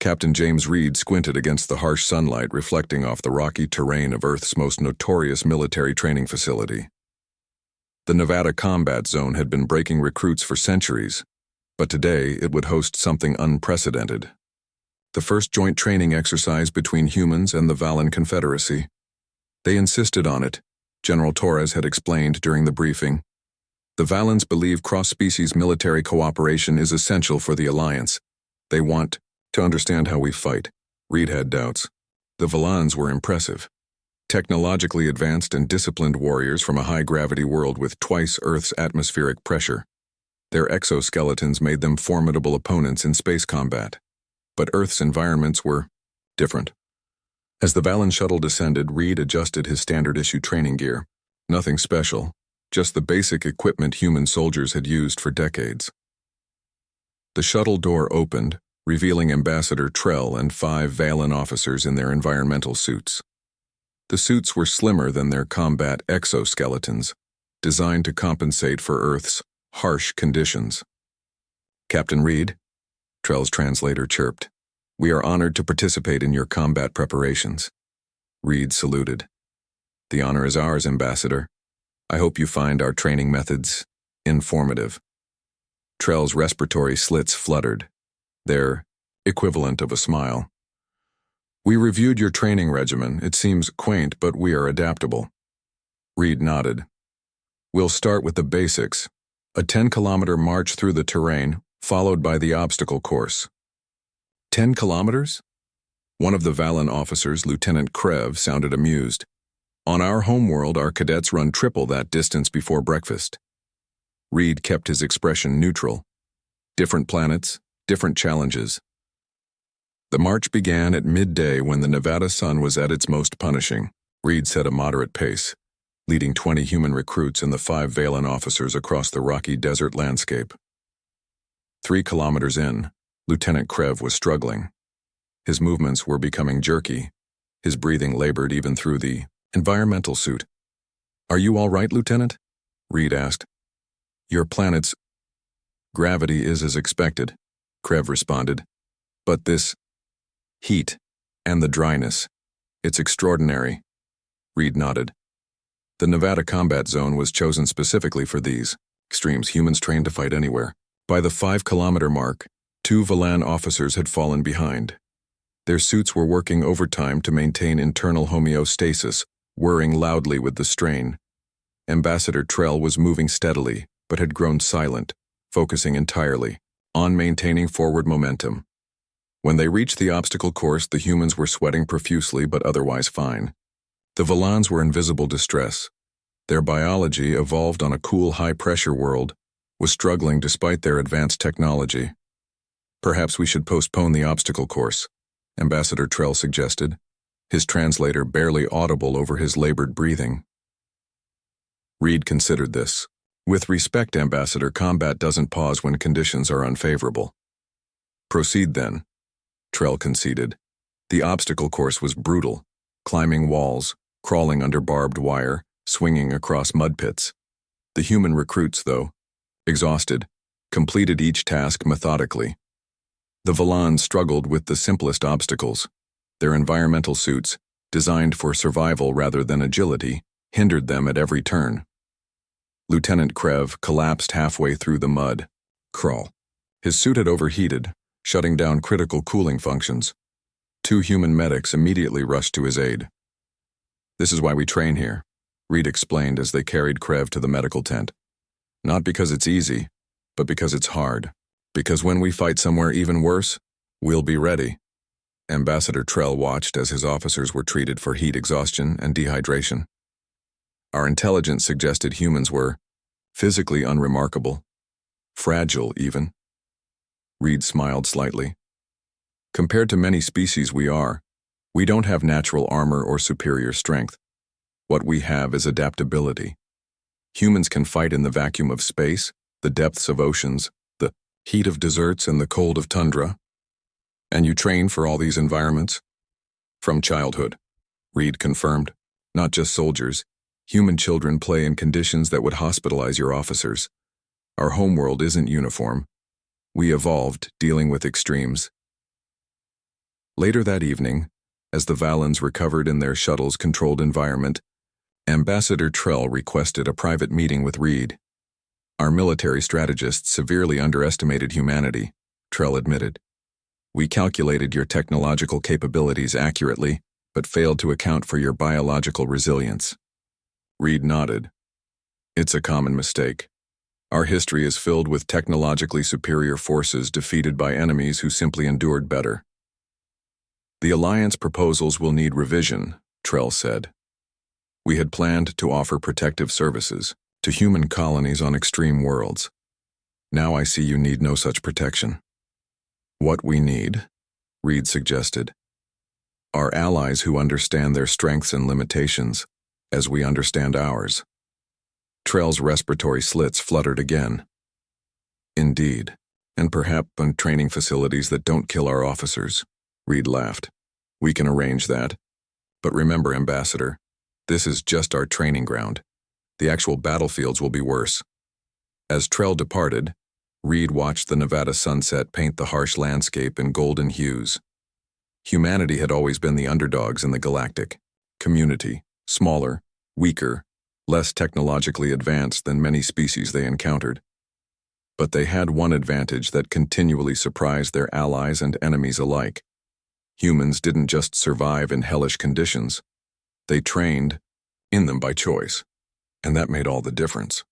Captain James Reed squinted against the harsh sunlight reflecting off the rocky terrain of Earth's most notorious military training facility. The Nevada Combat Zone had been breaking recruits for centuries, but today it would host something unprecedented. The first joint training exercise between humans and the Valan Confederacy. They insisted on it, General Torres had explained during the briefing. The Valans believe cross-species military cooperation is essential for the Alliance. They want to understand how we fight. Reed had doubts. The Valans were impressive. Technologically advanced and disciplined warriors from a high-gravity world with twice Earth's atmospheric pressure. Their exoskeletons made them formidable opponents in space combat. But Earth's environments were different. As the Valan shuttle descended, Reed adjusted his standard-issue training gear. Nothing special, just the basic equipment human soldiers had used for decades. The shuttle door opened, revealing Ambassador Trell and 5 Valan officers in their environmental suits. The suits were slimmer than their combat exoskeletons, designed to compensate for Earth's harsh conditions. "Captain Reed," Trell's translator chirped, "we are honored to participate in your combat preparations." Reed saluted. "The honor is ours, Ambassador. I hope you find our training methods informative." Trell's respiratory slits fluttered, their equivalent of a smile. "We reviewed your training regimen. It seems quaint, but we are adaptable." Reed nodded. "We'll start with the basics. A 10-kilometer march through the terrain, followed by the obstacle course." 10 kilometers? One of the Valan officers, Lieutenant Krev, sounded amused. "On our homeworld, our cadets run triple that distance before breakfast." Reed kept his expression neutral. Different planets, different challenges. The march began at midday when the Nevada sun was at its most punishing. Reed set a moderate pace, leading 20 human recruits and the 5 Valan officers across the rocky desert landscape. 3 kilometers in, Lieutenant Krev was struggling. His movements were becoming jerky. His breathing labored even through the environmental suit. "Are you all right, Lieutenant?" Reed asked. "Your planet's gravity is as expected," Krev responded. "But this heat and the dryness, it's extraordinary." Reed nodded. The Nevada Combat Zone was chosen specifically for these extremes, humans trained to fight anywhere. By the 5-kilometer mark, 2 Valan officers had fallen behind. Their suits were working overtime to maintain internal homeostasis, whirring loudly with the strain. Ambassador Trell was moving steadily, but had grown silent, focusing entirely on maintaining forward momentum. When they reached the obstacle course, the humans were sweating profusely but otherwise fine. The Valans were in visible distress. Their biology, evolved on a cool, high-pressure world, was struggling despite their advanced technology. "Perhaps we should postpone the obstacle course," Ambassador Trell suggested, his translator barely audible over his labored breathing. Reed considered this. "With respect, Ambassador, combat doesn't pause when conditions are unfavorable." "Proceed then," Trell conceded. The obstacle course was brutal, climbing walls, crawling under barbed wire, swinging across mud pits. The human recruits, though, exhausted, completed each task methodically. The Valan struggled with the simplest obstacles. Their environmental suits, designed for survival rather than agility, hindered them at every turn. Lieutenant Krev collapsed halfway through the mud. Crawl. His suit had overheated, shutting down critical cooling functions. 2 human medics immediately rushed to his aid. "This is why we train here," Reed explained as they carried Krev to the medical tent. "Not because it's easy, but because it's hard. Because when we fight somewhere even worse, we'll be ready." Ambassador Trell watched as his officers were treated for heat exhaustion and dehydration. "Our intelligence suggested humans were physically unremarkable, fragile even." Reed smiled slightly. "Compared to many species we don't have natural armor or superior strength. What we have is adaptability. Humans can fight in the vacuum of space, the depths of oceans, the heat of deserts and the cold of tundra. And you train for all these environments?" "From childhood," Reed confirmed. "Not just soldiers. Human children play in conditions that would hospitalize your officers. Our homeworld isn't uniform. We evolved dealing with extremes." Later that evening, as the Valens recovered in their shuttle's controlled environment, Ambassador Trell requested a private meeting with Reed. Our military strategists severely underestimated humanity, Trell admitted. We calculated your technological capabilities accurately, but failed to account for your biological resilience. Reed nodded. It's a common mistake. Our history is filled with technologically superior forces defeated by enemies who simply endured better. The Alliance proposals will need revision, Trell said. We had planned to offer protective services to human colonies on extreme worlds. Now I see you need no such protection. What we need, Reed suggested, are allies who understand their strengths and limitations, as we understand ours. Trell's respiratory slits fluttered again. Indeed, and perhaps on training facilities that don't kill our officers, Reed laughed. We can arrange that. But remember, Ambassador, this is just our training ground. The actual battlefields will be worse. As Trell departed, Reed watched the Nevada sunset paint the harsh landscape in golden hues. Humanity had always been the underdogs in the galactic community, smaller, weaker, less technologically advanced than many species they encountered. But they had one advantage that continually surprised their allies and enemies alike. Humans didn't just survive in hellish conditions. They trained in them by choice, and that made all the difference.